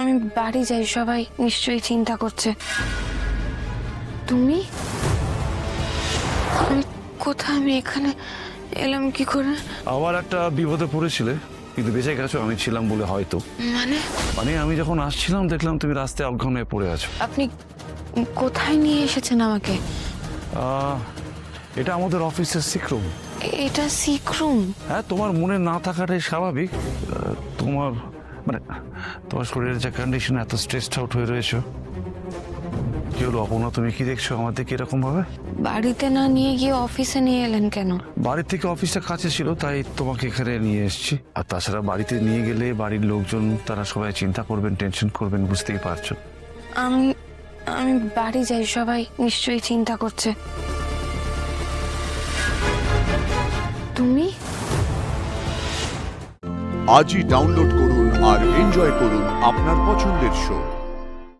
আমি বাড়ি যাই, সবাই নিশ্চয়ই চিন্তা করছে। তুমি? আমি কোথায়? আমি এখানে এলাম কি করে? আবার একটা বিপদে পড়েছিলে, কিন্তু বেঁচে গেছো। আমি ছিলাম বলে হয়তো। মানে আমি যখন আসছিলাম দেখলাম তুমি রাস্তায় অজ্ঞান হয়ে পড়ে আছো। আপনি কোথায় নিয়ে এসেছেন আমাকে? এটা আমাদের অফিসের সিক্রুম। এটা সিক রুম? হ্যাঁ, তোমার মনে না থাকাটাই স্বাভাবিক। তোমার মানে তোমার শরীরের যে কন্ডিশন, এত স্ট্রেসড আউট হয়ে রয়েছো। কি হলো অপর্ণা, তুমি কি দেখছো আমার দিকে এরকম ভাবে? বাড়িতে না নিয়ে গিয়ে অফিসে নিয়ে এলেন কেন? বাড়ি থেকে অফিসটা কাছে ছিল, তাই তোমাকে এখানে নিয়ে এসেছি। আর তাছাড়া বাড়িতে নিয়ে গেলে বাড়ির লোকজন তারা সবাই চিন্তা করবেন, টেনশন করবেন, বুঝতেই পারছো। আমি আমি বাড়ি যাই, সবাই নিশ্চয়ই চিন্তা করছে। তুমি? আজই ডাউনলোড করুন আর এনজয় করুন আপনার পছন্দের শো।